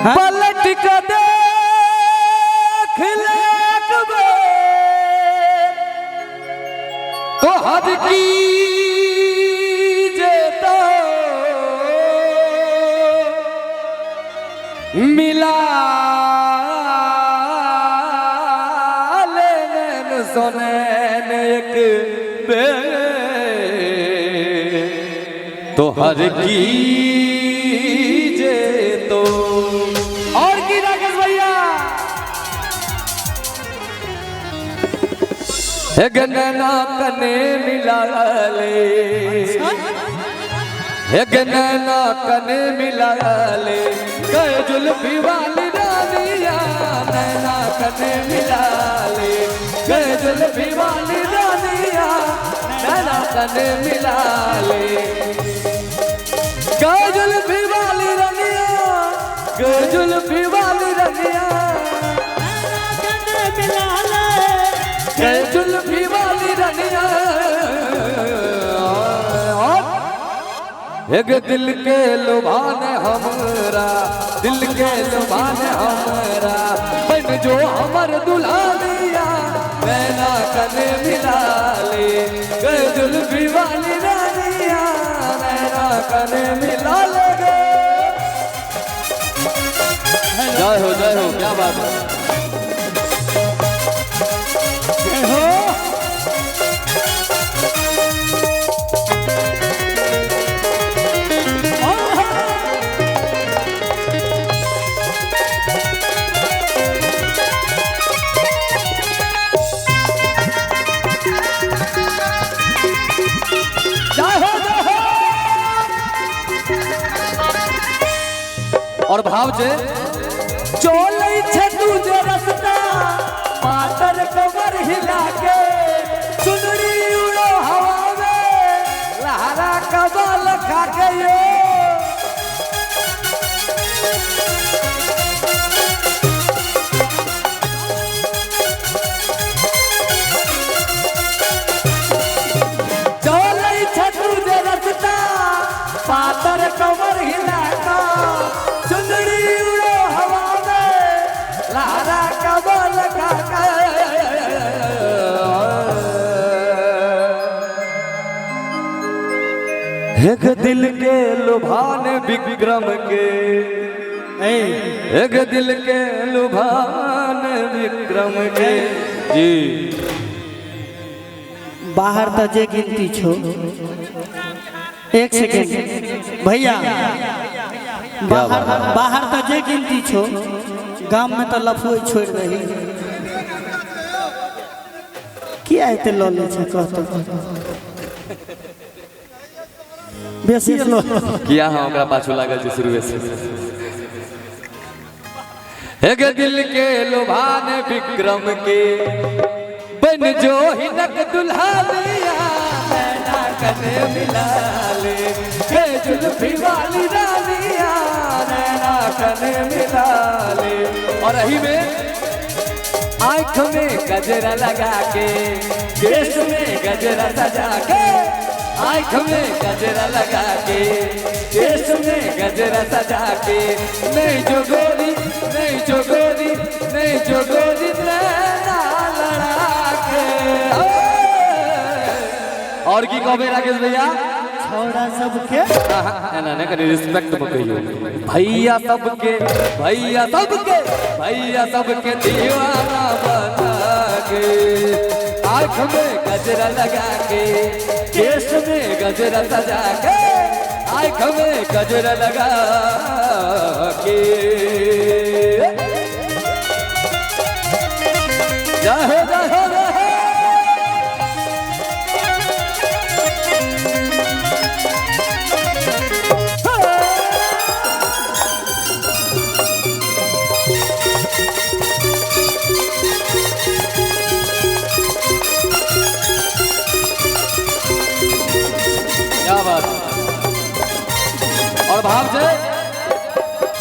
पलट के देख ले तो हद की जेता मिला लेने सोने एक बे तो हर की जे तो और की राकेश भैया गनना कने मिला ले गनना कने मिला ले गए जुल्फी वाली रानिया नैना कने मिला ले गए जुल्फी वाली रानिया नैना कने मिला ले गए जुल्फी वाली रानिया गए जुल्फी वाली रानिया जुल्फी वाली रानिया एक दिल के लुभाने हमरा दिल के लुभाने हमरा बन जो हमर दुल्हनिया नैना कने मिला ले गए जुल्फी वाली रानिया नैना कने मिला ले जय हो क्या बात है और भाव जे चोलै छे तुझे रस्ता पातर कमर हिला के चुनरी उड़ो हवा में लहरा कमल खा के यो चोलै छे तुझे रस्ता पातर कमर हिला के चुनरी उड़ो हवा में लहरा कमल खा के एक दिल के लुभाने विक्रम के एक दिल के लुभाने विक्रम के जी बाहर तो जे गिनती छो एक सेकेंड भैया बाहर तो जे गिनती छो गांव में तो लफुए छोड़ रही क्या है लो ले छे कहतो बेसी लो किया हम ओकरा पाछू लागल छी शुरू से एक दिल के लुभाने विक्रम के बन जो हिनक दुल्हनिया नैना कने मिला ले हे जुल्फी वाली रानिया नैना कने मिला ले और रही में आँख में गजरा लगा के केस में गजरा सजा के आँख में गजरा लगा के केस में गजरा सजा के नहीं जो गोरी नहीं जो गोरी नहीं जो गोरी नैना लड़ा के और की कहबे राकेश भैया छोड़ा सबके ना ना कनी रिस्पेक्ट में कहियो भैया सबके भैया सबके भैया सबके दीवाना बना के आँख में गजरा लगा के केस में गजरा सजा के आँख में गजरा लगा के जय हो और भाव से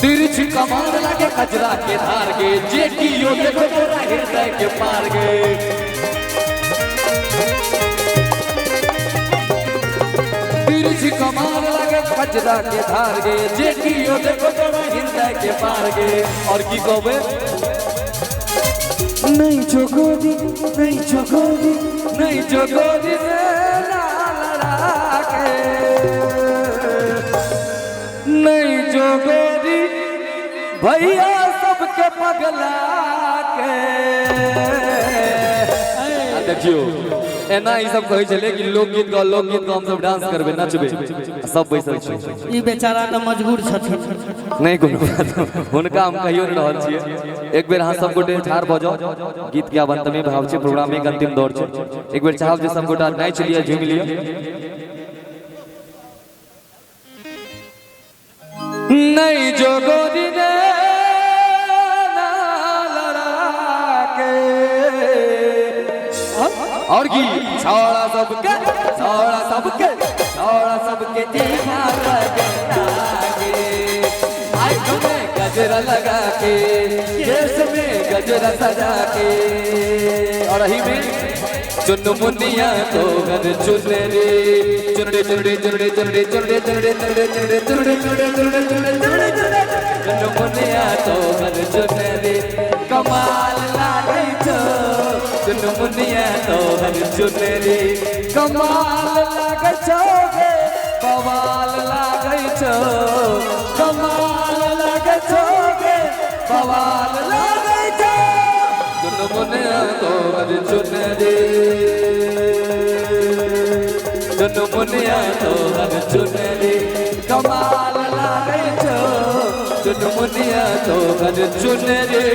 तिरछी कमान लगे कजरा के धार के जेकियो देखो तोरा हृदय के पार गे तिरछी कमान लगे कजरा के धार गे जेकियो देखो तोरा हृदय जाए के पार गे और की कहबे नहीं जोगोरी नहीं जोगोरी नहीं जोगोरी से ना लड़ा के नहीं जोगोरी भैया सबके पगला के देखियो एना ई सब कहै छले कि लोकगीत गाओ हम सब डांस करबे नचबे सब बैसल छै ई बेचारा त मजबूर छथिन नहीं कोनो बात हुनका हम कहियो न रहल छियै एक बेर अहाँ सब गोटे ठाड़ भ जाओ गीत के अब अंत में भाव छै प्रोग्राम के अंतिम दौर छै एक बेर चाहब जे सब गोटा नाच लिया झूम लिया नहीं जोगोरी ने और की छौड़ा सबके जीना लागे आँख में गजरा लगा के केस में गजरा सजा के और ही में चुन मुनिया तो घर चुने रे चुनड़े चुनड़े चुनड़े चुनड़े चुनड़े चुनड़े चुनड़े चुनड़े चुनड़े चुनड़े चुनड़े चुनड़े चुनड़े चुन मुनिया तो घर चुने रे कमाल लागे छो चुन मुनिया तो घर चुने रे कमाल लागे छो गे बवाल लागे छो कमाल लागे छो गे बवाल लागे छो चुन मुनिया तो घर चुने रे चुन मुनिया तो घर चुने रे कमाल लागे छो चुन मुनिया तो घर चुने रे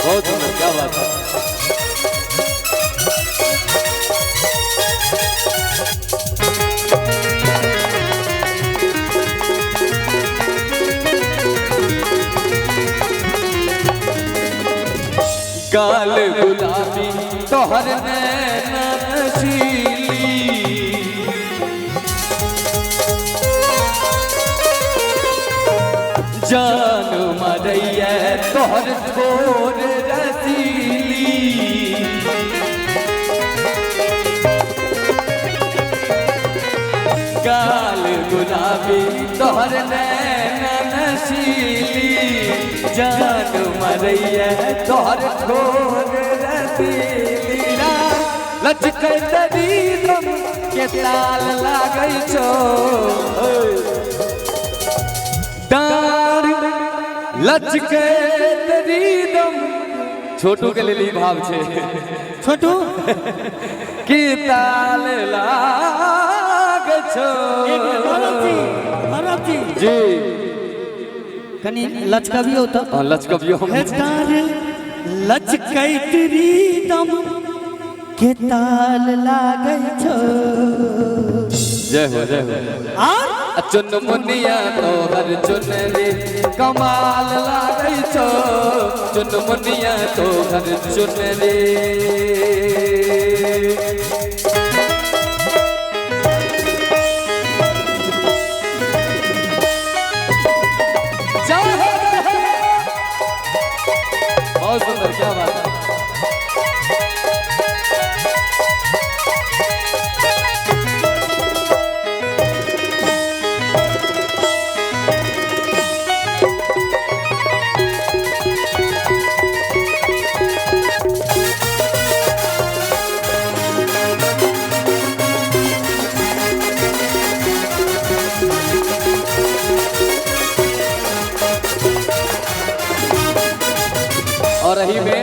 बहुत सुंदर क्या बात है गाल गुलाबी तोहर नैना नशीली जान मरैया तोहर छोर रसीली गाल गुलाबी तोहर नैना नशीली जान मरैया तोहर छोर रसीली लचकै दम के ताल लागै छो लचके दम छोटू के लिए भाव छे छोटू की ताल लाग छो भरत जी कनी लचकबियो त लचकबियो लचकैत दम के ताल लागै छो जय हो और चुन मुनिया तो हर चुन रे कमाल लागै छो चुन मुनिया तो हर चुन रे बहुत सुंदर क्या बात है और रही में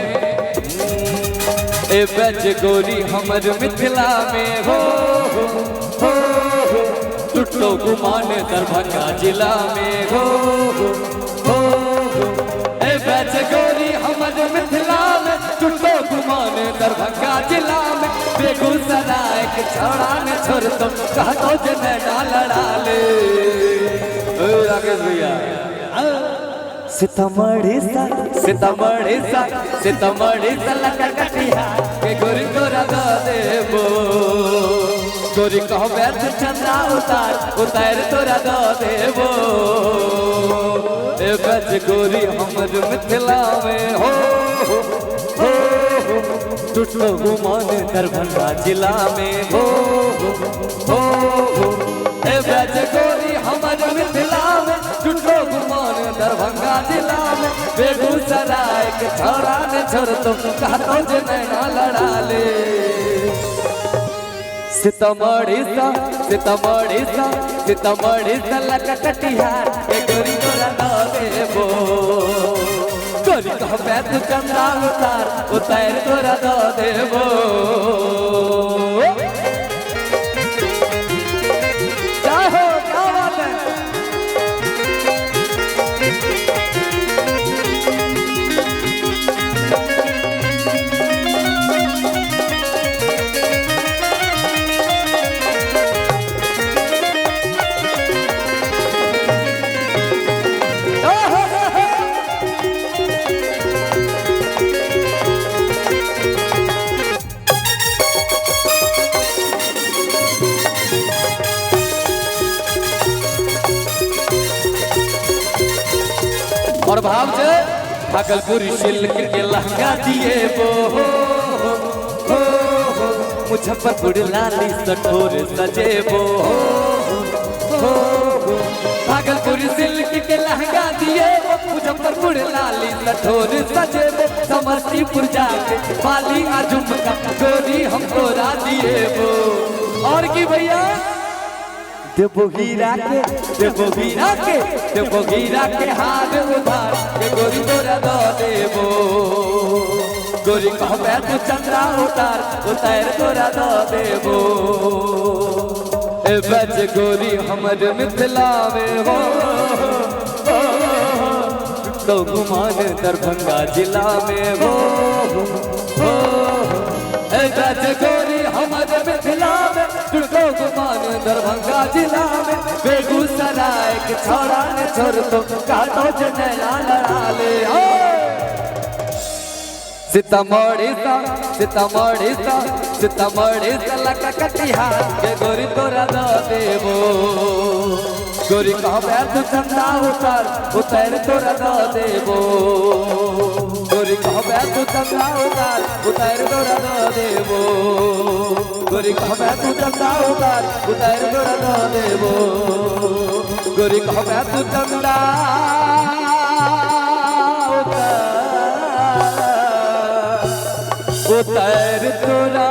ए बज गोरी हमर मिथिला में हो टुटो गुमान दरभंगा जिला में हो ए बज गोरी हमर मिथिला में टुटो गुमान दरभंगा जिला में बेगूसराय के छौड़ा ने छोड़ दो कह दो जने लड़ा ले राकेश भैया सीतामढ़ी सा लगा कटिया के गोरी तोरा दो देबो गोरी कहो बैठ चंदा उतार तोरा दो देबो ए बज गोरी हमर मिथिला में हो टूटो गुमान दरभंगा जिला में हो बज गोरी हमर मिथिला में टूटो गुमान दरभंगा जिला में बेगूसराय के छोरा ने छोड़ तो कहतो जे नैना लड़ा ले सीतामढ़ी सा लगा कटिहार के गोरी तोरा न देबो गोरी कहबे तू चंदा उतार तोरा न देबो चाहो क्या बात है और भाव जे भागलपुरी सिल्क के लहंगा दिए वो मुजफ्फरपुर लाली सठोर सजे वो भागलपुरी सिल्क के लहंगा दिए वो मुजफ्फरपुर लाली सठोर सजे वो समस्तीपुर जाके बाली आजुम का गोरी हम तोरा दिए वो और की भैया देवो हीरा के हाथ उधार के गोरी तोरा दो देवो गोरी कहबे तू चंद्रा उतार तोरा दो देवो ए बज गोरी हमर मिथिला में हो तो गुमान दरभंगा जिला में हो ए बज गोरी हमर मिथिला में टुटो गुमान दरभंगा जिला में बेगूसराय के छोरा ने छोड़ तो काटो जनेला लड़ा ले सीतामढ़ी सा लगा कटिहार के गोरी तोरा न देबो गोरी कहबे तू चंदा उतार तोरा न देबो गोरी कहबे तू चंदा उतार तोरा न देबो गोरी कहबे तू चंदा उतार तोरा न देबो गोरी कहबे तू चंदा उतार तोरा